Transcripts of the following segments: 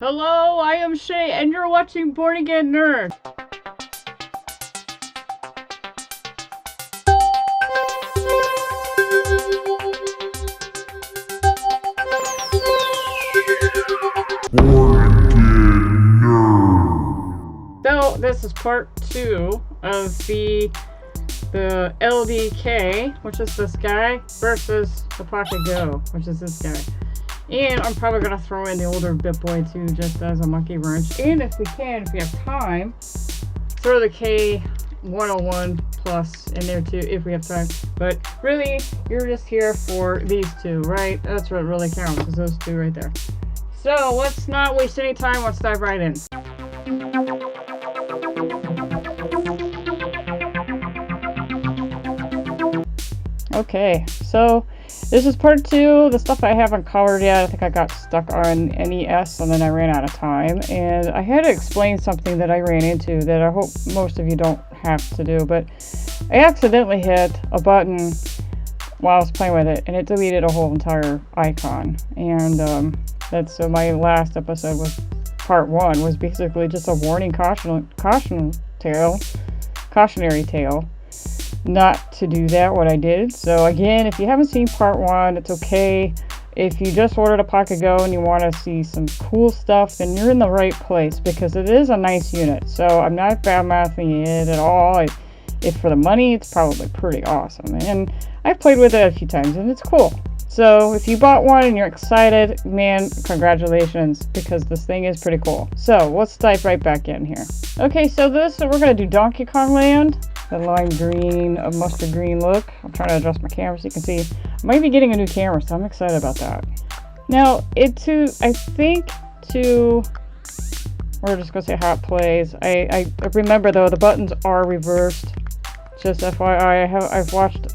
Hello, I am Shay, and you're watching Born Again Nerd. Born Again Nerd. So, this is part 2 of the LDK, which is this guy, versus the Pocket Go, which is this guy. And I'm probably going to throw in the older Bittboy too, just as a monkey wrench. And if we have time, throw the K101 Plus in there too, if we have time. But really, you're just here for these two, right? That's what really counts, is those two right there. So let's not waste any time, let's dive right in. Okay, so this is part 2. The stuff I haven't covered yet, I think I got stuck on NES and then I ran out of time. And I had to explain something that I ran into that I hope most of you don't have to do. But I accidentally hit a button while I was playing with it and it deleted a whole entire icon. And so my last episode was part 1, was basically just a warning cautionary tale. Not to do that, what I did. So again, if you haven't seen part 1, it's okay. If you just ordered a Pocket Go and you want to see some cool stuff, then you're in the right place, because it is a nice unit. So I'm not bad-mouthing it at all. If for the money, it's probably pretty awesome. And I've played with it a few times and it's cool. So if you bought one and you're excited, man, congratulations, because this thing is pretty cool. So let's dive right back in here. Okay, so we're going to do Donkey Kong Land. The lime green, a mustard green look. I'm trying to adjust my camera so you can see. I might be getting a new camera, so I'm excited about that. Now, we're just gonna say how it plays. I remember though, the buttons are reversed. Just FYI, I've watched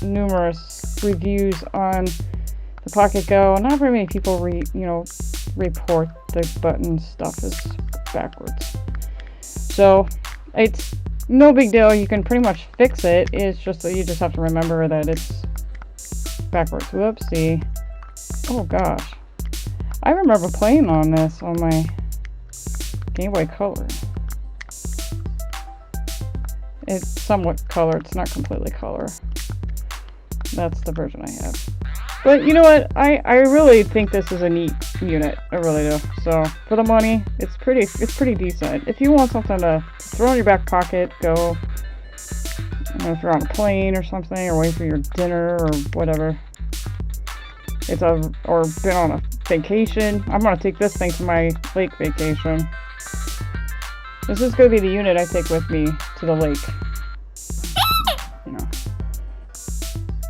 numerous reviews on the Pocket Go, and not very many people report the button stuff is backwards. So it's no big deal. You can pretty much fix it. It's just that you just have to remember that it's backwards. Whoopsie. Oh gosh. I remember playing on this on my Gameboy Color. It's somewhat color. It's not completely color. That's the version I have. But you know what? I really think this is a neat unit. I really do. So for the money, it's pretty decent. If you want something to throw in your back pocket, go. If you're on a plane or something, or waiting for your dinner or whatever. Or been on a vacation. I'm gonna take this thing for my lake vacation. This is gonna be the unit I take with me to the lake. You know.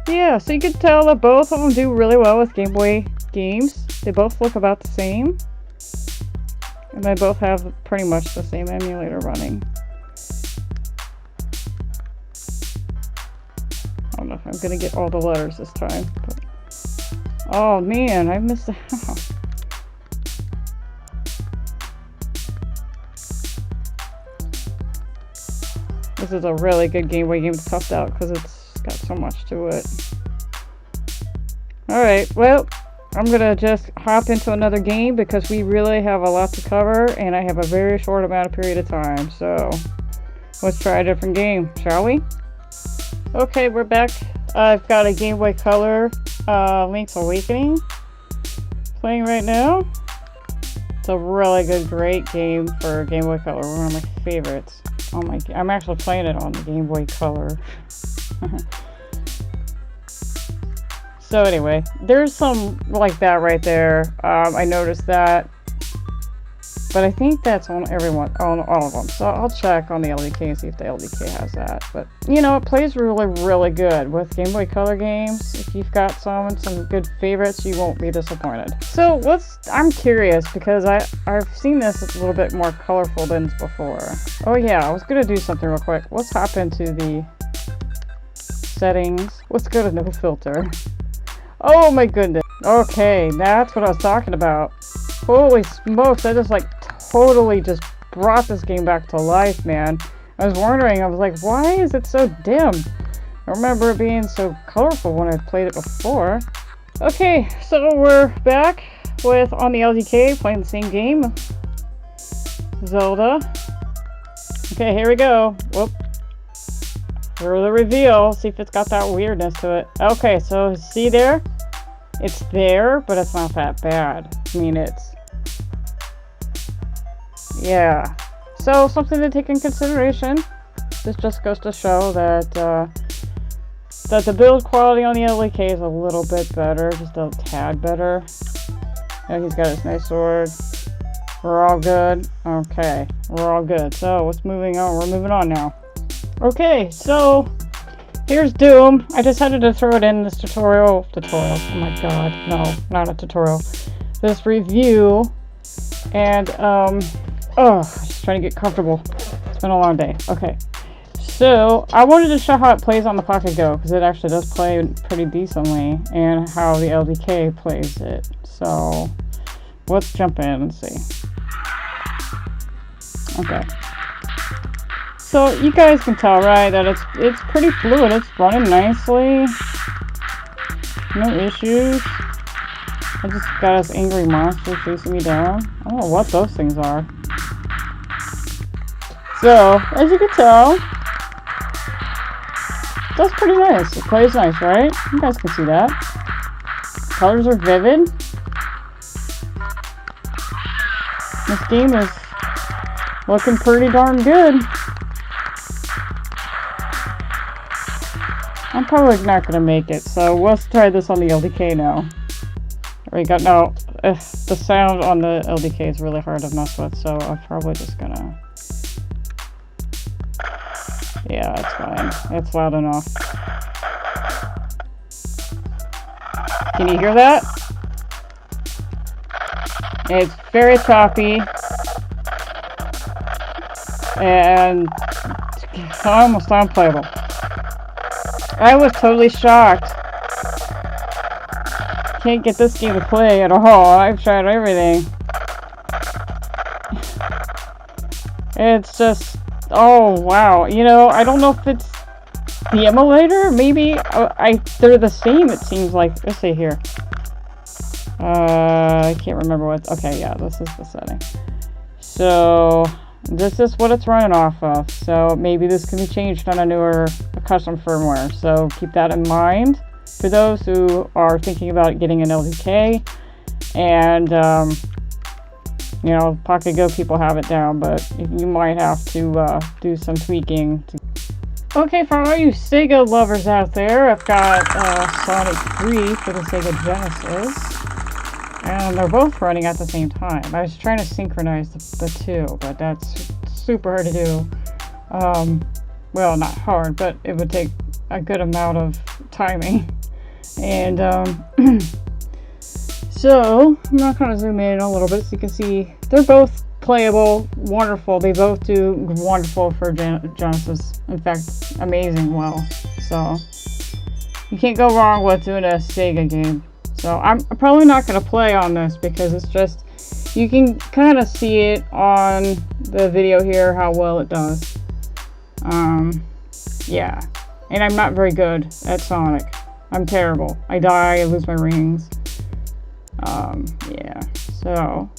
Yeah, so you can tell that both of them do really well with Game Boy games. They both look about the same. And they both have pretty much the same emulator running. I don't know if I'm going to get all the letters this time. But... oh man, I missed out. This is a really good Game Boy game to tough out because it's got so much to it. Alright, well, I'm gonna just hop into another game because we really have a lot to cover and I have a very short amount of period of time. So let's try a different game, shall we? Okay, we're back. I've got a Game Boy Color Link's Awakening playing right now. It's a really good, great game for Game Boy Color. One of my favorites. Oh my! I'm actually playing it on the Game Boy Color. So anyway, there's some like that right there. I noticed that, but I think that's on all of them. So I'll check on the LDK and see if the LDK has that. But you know, it plays really, really good with Game Boy Color games. If you've got some good favorites, you won't be disappointed. So I'm curious because I've seen this a little bit more colorful than before. Oh yeah, I was gonna do something real quick. Let's hop into the settings. Let's go to no filter. Oh my goodness. Okay, that's what I was talking about. Holy smokes, I just totally just brought this game back to life, man. I was wondering, I was like, why is it so dim? I remember it being so colorful when I played it before. Okay, so we're back. with on the LDK playing the same game, Zelda. Okay, here we go. Whoop. For the reveal, see if it's got that weirdness to it. Okay, so see there? It's there, but it's not that bad. I mean, it's... yeah. So, something to take in consideration. This just goes to show that that the build quality on the LDK is a little bit better, just a tad better. And he's got his nice sword. We're all good. Okay, we're all good. So, what's moving on? We're moving on now. Okay, so here's Doom. I decided to throw it in this tutorial. Oh my god, no, not a tutorial. This review, and just trying to get comfortable. It's been a long day. Okay, so I wanted to show how it plays on the Pocket Go because it actually does play pretty decently, and how the LDK plays it. So let's jump in and see. Okay. So you guys can tell, right, that it's pretty fluid. It's running nicely. No issues. I just got this angry monster chasing me down. I don't know what those things are. So, as you can tell, that's pretty nice. It plays nice, right? You guys can see that. Colors are vivid. This game is looking pretty darn good. I'm probably not going to make it, so let's try this on the LDK now. We got no... the sound on the LDK is really hard to mess with, so I'm probably just going to... yeah, it's fine. It's loud enough. Can you hear that? It's very choppy. And almost unplayable. I was totally shocked. Can't get this game to play at all. I've tried everything. It's just... oh, wow. You know, I don't know if it's the emulator. Maybe they're the same, it seems like. Let's see here. I can't remember what... okay, yeah, this is the setting. So... this is what it's running off of, so maybe this can be changed on a custom firmware, so keep that in mind for those who are thinking about getting an LDK. And you know, Pocket Go people have it down, but you might have to do some tweaking. Okay, for all you Sega lovers out there, I've got Sonic 3 for the Sega Genesis. And they're both running at the same time. I was trying to synchronize the two, but that's super hard to do. Well, not hard, but it would take a good amount of timing. And so I'm not going to zoom in a little bit so you can see they're both playable, wonderful. They both do wonderful for Genesis. In fact, amazing well. So you can't go wrong with doing a Sega game. So I'm probably not going to play on this because it's just, you can kind of see it on the video here how well it does. Yeah. And I'm not very good at Sonic. I'm terrible. I die, I lose my rings. Yeah. So.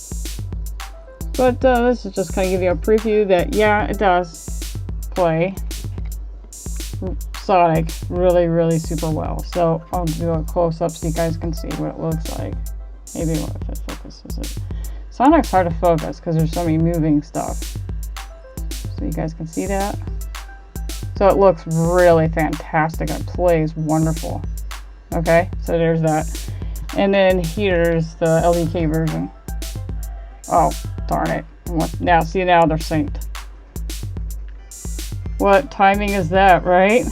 But this is just kind of give you a preview that, yeah, it does play Sonic really, really super well. So I'll do a close-up so you guys can see what it looks like. Maybe if it focuses it. Sonic's hard to focus because there's so many moving stuff. So you guys can see that. So it looks really fantastic. It plays wonderful. Okay, so there's that. And then here's the LDK version. Oh, darn it. Now, see, now they're synced. What timing is that, right?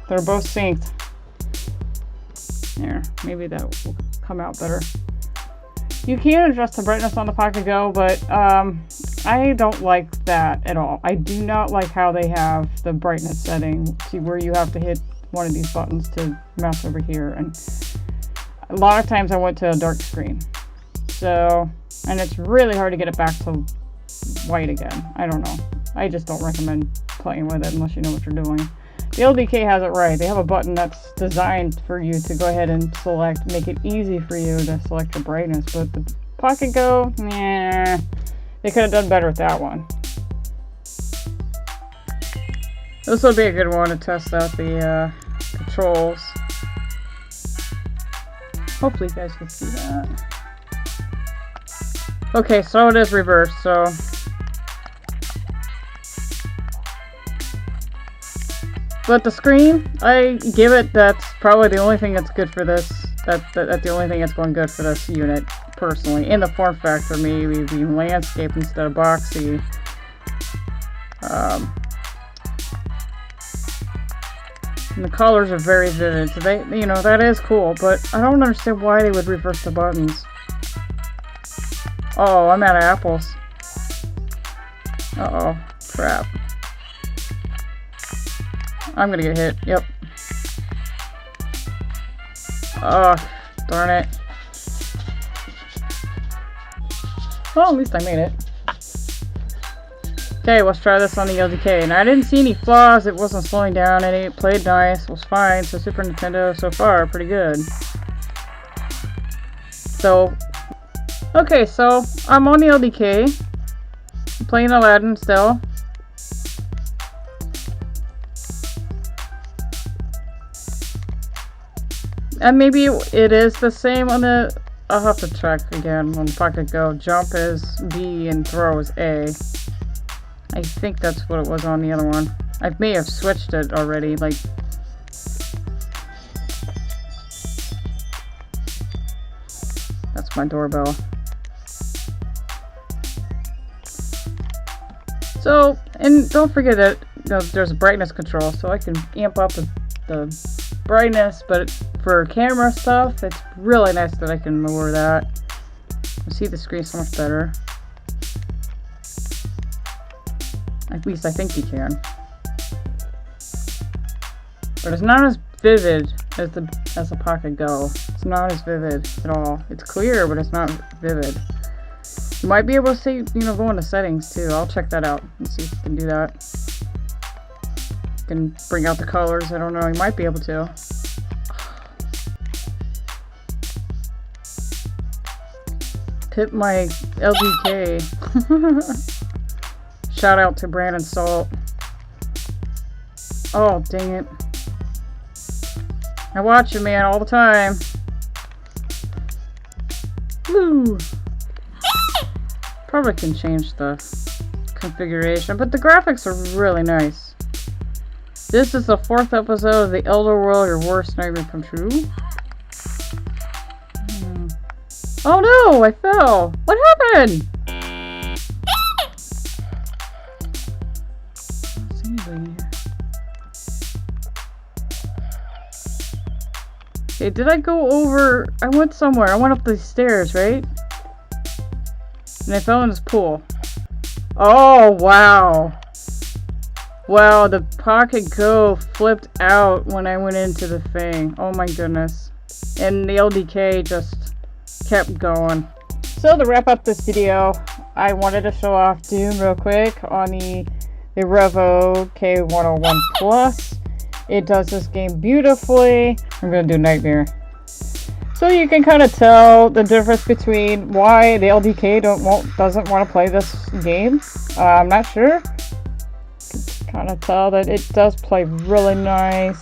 They're both synced. There, maybe that will come out better. You can adjust the brightness on the Pocket Go, but I don't like that at all. I do not like how they have the brightness setting to where you have to hit one of these buttons to mouse over here. And a lot of times I went to a dark screen. So, and it's really hard to get it back to white again. I don't know. I just don't recommend playing with it unless you know what you're doing. The LDK has it right. They have a button that's designed for you to go ahead and select, make it easy for you to select your brightness. But the Pocket Go, nah, they could have done better with that one. This would be a good one to test out the controls. Hopefully you guys can see that. Okay, so it is reversed, so... But the screen, I give it, that's probably the only thing that's good for this. That's the only thing that's going good for this unit, personally. And the form factor, maybe being landscape instead of boxy. And the colors are very vivid, so they, you know, that is cool, but I don't understand why they would reverse the buttons. Oh, I'm out of apples. Uh-oh. Crap. I'm gonna get hit. Yep. Oh, darn it. Well, at least I made it. Okay, let's try this on the LDK. And I didn't see any flaws. It wasn't slowing down any. It played nice. It was fine. So Super Nintendo so far, pretty good. So, okay, so I'm on the LDK. I'm playing Aladdin still. And maybe it is the same on the... I'll have to check again on Pocket Go. Jump is B and throw is A. I think that's what it was on the other one. I may have switched it already, like... That's my doorbell. So, and don't forget that there's a brightness control, so I can amp up the brightness, but for camera stuff, it's really nice that I can lower that. I see the screen so much better. At least I think you can. But it's not as vivid as the Pocket Go. It's not as vivid at all. It's clear, but it's not vivid. You might be able to see, you know, go into settings too. I'll check that out and see if you can do that. You can bring out the colors. I don't know. You might be able to. Pip my LDK. Shout out to Brandon Salt. Oh, dang it. I watch you, man, all the time. Woo! Probably can change the configuration, but the graphics are really nice. This is the 4th episode of The Elder World, Your Worst Nightmare Come True. Oh no, I fell. What happened? Okay, did I go over? I went somewhere. I went up these stairs, right? And I fell in this pool. Oh, wow. Wow, the Pocket Go flipped out when I went into the thing. Oh my goodness. And the LDK just kept going. So to wrap up this video, I wanted to show off Doom real quick on the Revo K101 Plus. It does this game beautifully. I'm gonna do Nightmare. So you can kind of tell the difference between why the LDK doesn't want to play this game. I'm not sure. You can kind of tell that it does play really nice.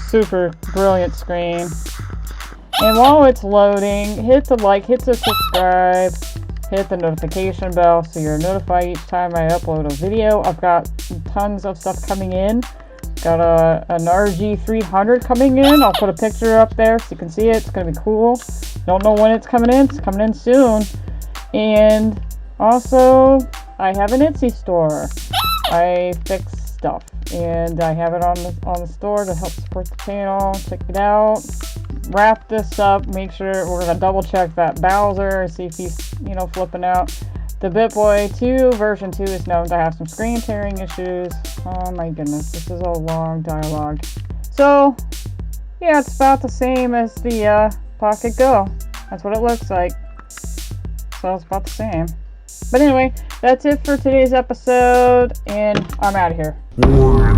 Super brilliant screen. And while it's loading, hit the like, hit the subscribe, hit the notification bell so you're notified each time I upload a video. I've got tons of stuff coming in. Got an RG300 coming in. I'll put a picture up there so you can see it. It's going to be cool. Don't know when it's coming in. It's coming in soon. And also, I have an Etsy store. I fix stuff. And I have it on the store to help support the channel. Check it out. Wrap this up. Make sure we're gonna double check that Bowser and see if he's, you know, flipping out. The Bittboy 2 version 2 is known to have some screen tearing issues. Oh my goodness, this is a long dialogue. So yeah, it's about the same as the Pocket Go. That's what it looks like. So it's about the same. But anyway, that's it for today's episode, and I'm out of here. Warning.